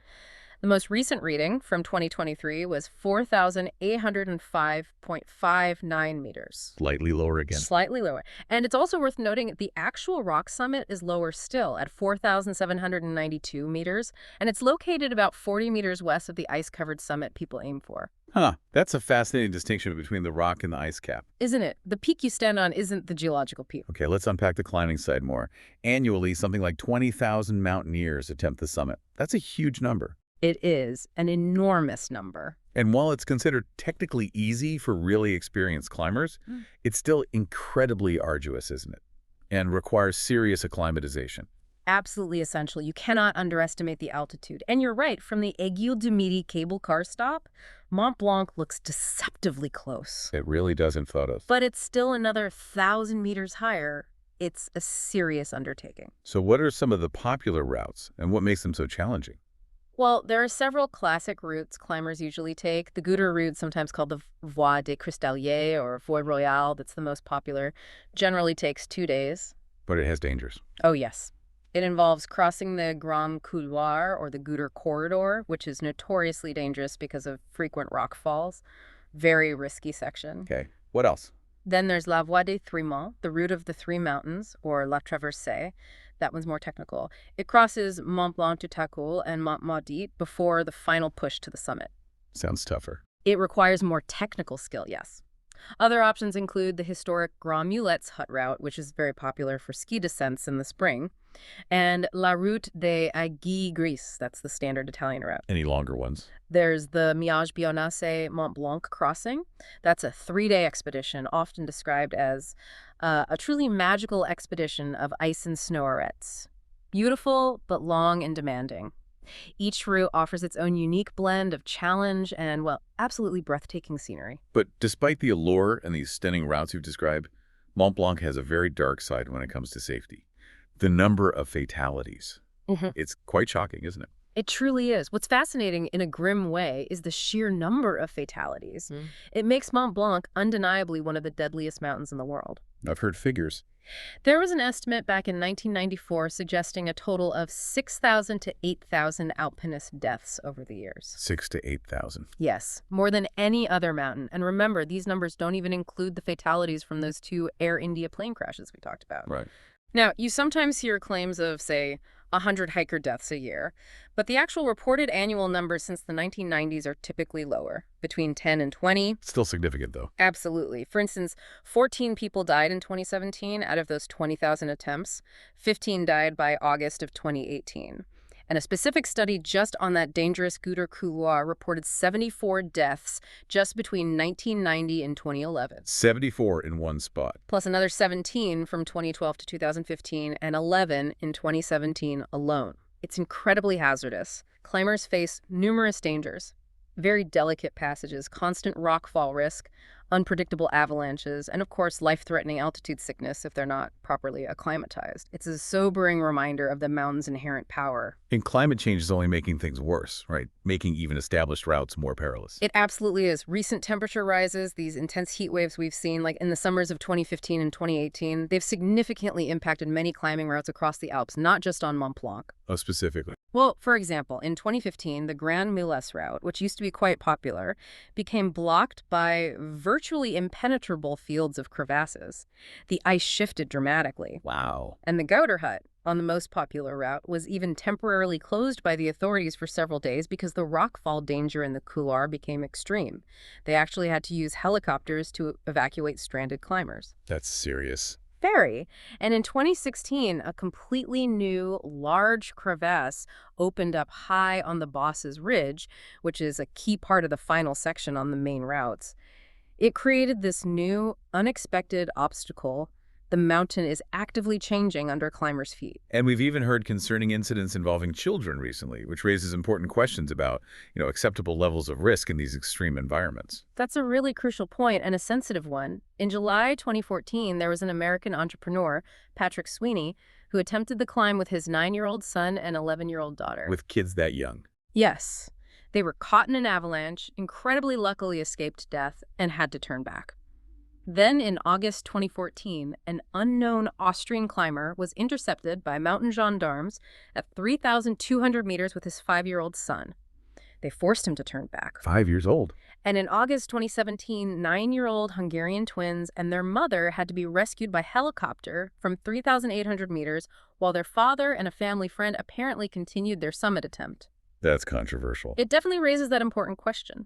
The most recent reading from 2023 was 4,805.59 meters. Slightly lower again. Slightly lower. And it's also worth noting the actual rock summit is lower still at 4,792 meters, and it's located about 40 meters west of the ice-covered summit people aim for. Huh. That's a fascinating distinction between the rock and the ice cap. Isn't it? The peak you stand on isn't the geological peak. Okay, let's unpack the climbing side more. Annually, something like 20,000 mountaineers attempt the summit. That's a huge number. It is an enormous number. And while it's considered technically easy for really experienced climbers, it's still incredibly arduous, isn't it? And requires serious acclimatization. Absolutely essential. You cannot underestimate the altitude. And you're right, from the Aiguille du Midi cable car stop, Mont Blanc looks deceptively close. It really does in photos. But it's still another 1,000 meters higher. It's a serious undertaking. So what are some of the popular routes, and what makes them so challenging? Well, there are several classic routes climbers usually take. The Gouter route, sometimes called the Voie des Cristalliers or Voie Royale, that's the most popular, generally takes 2 days. But it has dangers. Oh, yes. It involves crossing the Grand Couloir or the Gouter corridor, which is notoriously dangerous because of frequent rock falls. Very risky section. Okay. What else? Then there's La Voie des Trois Monts, the route of the Three Mountains, or La Traversée. That one's more technical. It crosses Mont Blanc du Tacoul and Mont Maudit before the final push to the summit. Sounds tougher. It requires more technical skill, yes. Other options include the historic Grand Mulet's hut route, which is very popular for ski descents in the spring, and La Route des Aiguilles Grises, that's the standard Italian route. Any longer ones? There's the Miage Bionnasse Mont Blanc crossing. That's a 3-day expedition, often described as a truly magical expedition of ice and snow arêtes. Beautiful, but long and demanding. Each route offers its own unique blend of challenge and, well, absolutely breathtaking scenery. But despite the allure and these stunning routes you've described, Mont Blanc has a very dark side when it comes to safety. The number of fatalities. It's quite shocking, isn't it? It truly is. What's fascinating in a grim way is the sheer number of fatalities. It makes Mont Blanc undeniably one of the deadliest mountains in the world. I've heard figures. There was an estimate back in 1994 suggesting a total of 6,000 to 8,000 alpinist deaths over the years. 6,000 to 8,000. Yes, more than any other mountain. And remember, these numbers don't even include the fatalities from those 2 Air India plane crashes we talked about. Right. Now, you sometimes hear claims of, say, 100 hiker deaths a year, but the actual reported annual numbers since the 1990s are typically lower, between 10 and 20. Still significant, though. Absolutely. For instance, 14 people died in 2017 out of those 20,000 attempts. 15 died by August of 2018. And a specific study just on that dangerous Gouter couloir reported 74 deaths just between 1990 and 2011. 74 in one spot. Plus another 17 from 2012 to 2015 and 11 in 2017 alone. It's incredibly hazardous. Climbers face numerous dangers. Very delicate passages, constant rockfall risk, unpredictable avalanches, and of course life-threatening altitude sickness if they're not properly acclimatized. It's a sobering reminder of the mountain's inherent power. And climate change is only making things worse, right? Making even established routes more perilous. It absolutely is. Recent temperature rises, these intense heat waves we've seen, like in the summers of 2015 and 2018, they've significantly impacted many climbing routes across the Alps, not just on Mont Blanc. Oh, specifically? Well, for example, in 2015, the Grand Mulets route, which used to be quite popular, became blocked by virtually impenetrable fields of crevasses. The ice shifted dramatically. Wow. And the Gouter hut, on the most popular route, was even temporarily closed by the authorities for several days because the rockfall danger in the couloir became extreme. They actually had to use helicopters to evacuate stranded climbers. That's serious. Very. And in 2016, a completely new, large crevasse opened up high on the Boss's Ridge, which is a key part of the final section on the main routes. It created this new, unexpected obstacle. The mountain is actively changing under climbers' feet. And we've even heard concerning incidents involving children recently, which raises important questions about, acceptable levels of risk in these extreme environments. That's a really crucial point and a sensitive one. In July 2014, there was an American entrepreneur, Patrick Sweeney, who attempted the climb with his 9-year-old son and 11-year-old daughter. With kids that young. Yes. They were caught in an avalanche, incredibly luckily escaped death, and had to turn back. Then in August 2014, an unknown Austrian climber was intercepted by mountain gendarmes at 3,200 meters with his 5-year-old son. They forced him to turn back. 5 years old. And in August 2017, 9-year-old Hungarian twins and their mother had to be rescued by helicopter from 3,800 meters, while their father and a family friend apparently continued their summit attempt. That's controversial. It definitely raises that important question.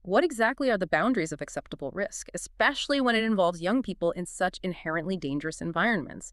What exactly are the boundaries of acceptable risk, especially when it involves young people in such inherently dangerous environments?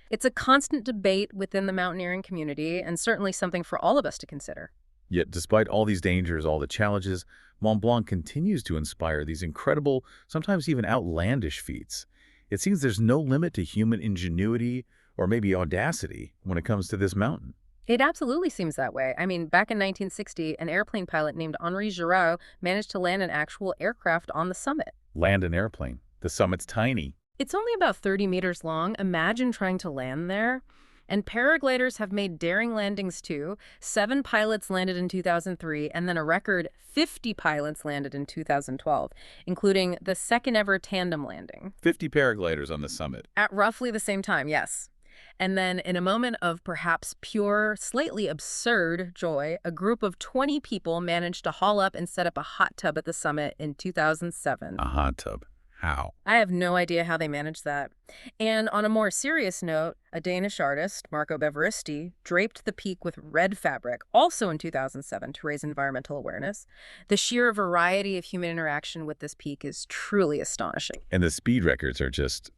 It's a constant debate within the mountaineering community, and certainly something for all of us to consider. Yet, despite all these dangers, all the challenges, Mont Blanc continues to inspire these incredible, sometimes even outlandish feats. It seems there's no limit to human ingenuity or maybe audacity when it comes to this mountain. It absolutely seems that way. I mean, back in 1960, an airplane pilot named Henri Giraud managed to land an actual aircraft on the summit. Land an airplane. The summit's tiny. It's only about 30 meters long. Imagine trying to land there. And paragliders have made daring landings too. 7 pilots landed in 2003, and then a record 50 pilots landed in 2012, including the second ever tandem landing. 50 paragliders on the summit. At roughly the same time, yes. And then in a moment of perhaps pure, slightly absurd joy, a group of 20 people managed to haul up and set up a hot tub at the summit in 2007. A hot tub. How? I have no idea how they managed that. And on a more serious note, a Danish artist, Marco Beveristi, draped the peak with red fabric, also in 2007, to raise environmental awareness. The sheer variety of human interaction with this peak is truly astonishing. And the speed records are just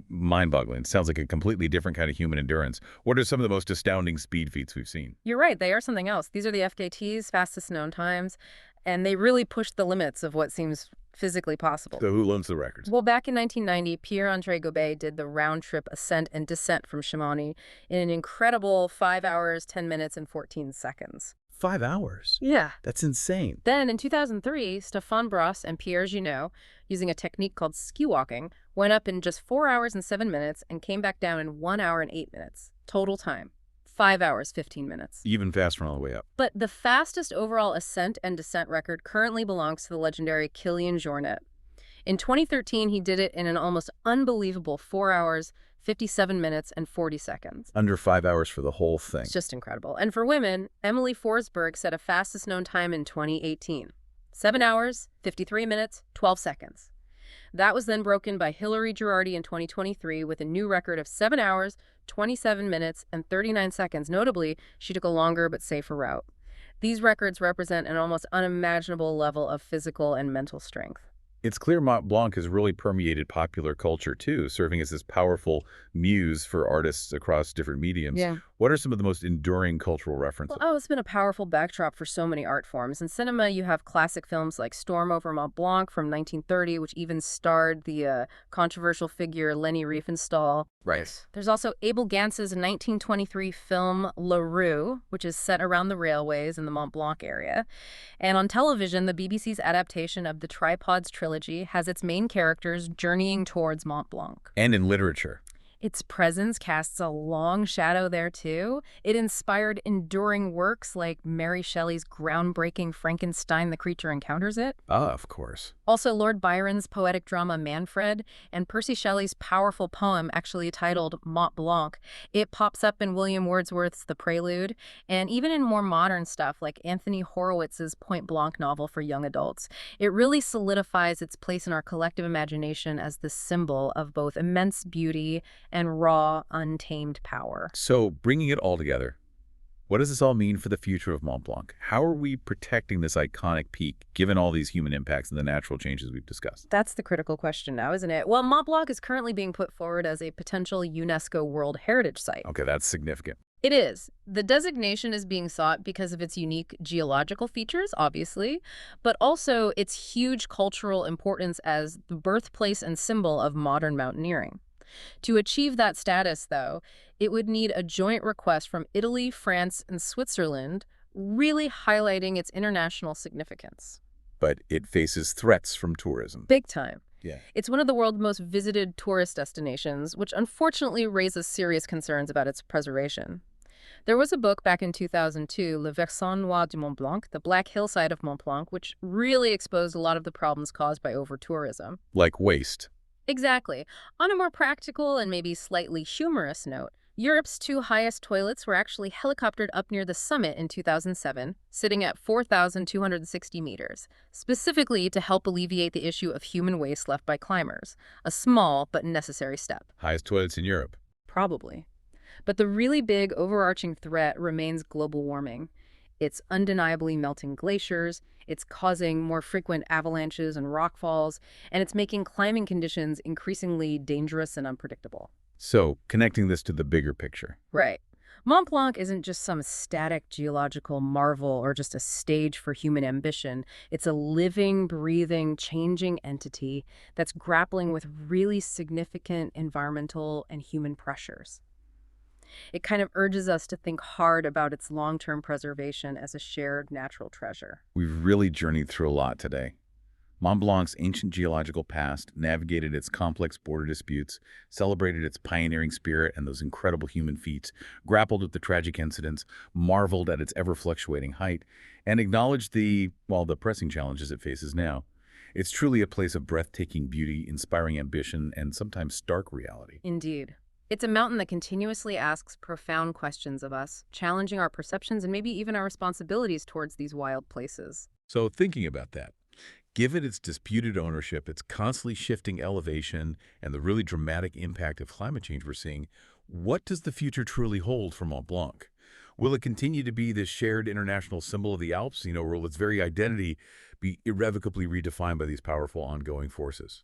mind-boggling. Sounds like a completely different kind of human endurance. What are some of the most astounding speed feats we've seen? You're right, they are something else. These are the FKTs, fastest known times, and they really push the limits of what seems physically possible. So who owns the records? Well, back in 1990, Pierre-André Gobet did the round-trip ascent and descent from Chamonix in an incredible 5 hours, 10 minutes, and 14 seconds. 5 hours? Yeah. That's insane. Then in 2003, Stéphane Bros and Pierre Junot, using a technique called ski walking, went up in just 4 hours and 7 minutes and came back down in 1 hour and 8 minutes. Total time, 5 hours, 15 minutes. Even faster on the way up. But the fastest overall ascent and descent record currently belongs to the legendary Kilian Jornet. In 2013, he did it in an almost unbelievable 4 hours, 57 minutes, and 40 seconds. Under 5 hours for the whole thing. It's just incredible. And for women, Emily Forsberg set a fastest known time in 2018. 7 hours, 53 minutes, 12 seconds. That was then broken by Hilary Girardi in 2023 with a new record of 7 hours, 27 minutes, and 39 seconds. Notably, she took a longer but safer route. These records represent an almost unimaginable level of physical and mental strength. It's clear Mont Blanc has really permeated popular culture, too, serving as this powerful muse for artists across different mediums. Yeah. What are some of the most enduring cultural references? Well, it's been a powerful backdrop for so many art forms. In cinema, you have classic films like Storm over Mont Blanc from 1930, which even starred the controversial figure Leni Riefenstahl. Right. There's also Abel Gance's 1923 film La Rue, which is set around the railways in the Mont Blanc area. And on television, the BBC's adaptation of the Tripods trilogy has its main characters journeying towards Mont Blanc. And in literature. Its presence casts a long shadow there, too. It inspired enduring works like Mary Shelley's groundbreaking Frankenstein, The Creature Encounters It. Ah, of course. Also Lord Byron's poetic drama Manfred, and Percy Shelley's powerful poem actually titled Mont Blanc. It pops up in William Wordsworth's The Prelude, and even in more modern stuff like Anthony Horowitz's Point Blanc novel for young adults. It really solidifies its place in our collective imagination as the symbol of both immense beauty and raw, untamed power. So, bringing it all together, what does this all mean for the future of Mont Blanc? How are we protecting this iconic peak, given all these human impacts and the natural changes we've discussed? That's the critical question now, isn't it? Well, Mont Blanc is currently being put forward as a potential UNESCO World Heritage Site. Okay, that's significant. It is. The designation is being sought because of its unique geological features, obviously, but also its huge cultural importance as the birthplace and symbol of modern mountaineering. To achieve that status, though, it would need a joint request from Italy, France, and Switzerland, really highlighting its international significance. But it faces threats from tourism. Big time. Yeah. It's one of the world's most visited tourist destinations, which unfortunately raises serious concerns about its preservation. There was a book back in 2002, Le Versant Noir du Mont Blanc, The Black Hillside of Mont Blanc, which really exposed a lot of the problems caused by over-tourism. Like waste. Exactly. On a more practical and maybe slightly humorous note, Europe's two highest toilets were actually helicoptered up near the summit in 2007, sitting at 4,260 meters, specifically to help alleviate the issue of human waste left by climbers, a small but necessary step. Highest toilets in Europe. Probably. But the really big overarching threat remains global warming. It's undeniably melting glaciers, it's causing more frequent avalanches and rockfalls, and it's making climbing conditions increasingly dangerous and unpredictable. So, connecting this to the bigger picture. Right. Mont Blanc isn't just some static geological marvel or just a stage for human ambition. It's a living, breathing, changing entity that's grappling with really significant environmental and human pressures. It kind of urges us to think hard about its long-term preservation as a shared natural treasure. We've really journeyed through a lot today. Mont Blanc's ancient geological past, navigated its complex border disputes, celebrated its pioneering spirit and those incredible human feats, grappled with the tragic incidents, marveled at its ever-fluctuating height, and acknowledged the pressing challenges it faces now. It's truly a place of breathtaking beauty, inspiring ambition, and sometimes stark reality. Indeed. It's a mountain that continuously asks profound questions of us, challenging our perceptions and maybe even our responsibilities towards these wild places. So thinking about that, given its disputed ownership, its constantly shifting elevation, and the really dramatic impact of climate change we're seeing, what does the future truly hold for Mont Blanc? Will it continue to be this shared international symbol of the Alps, or will its very identity be irrevocably redefined by these powerful ongoing forces?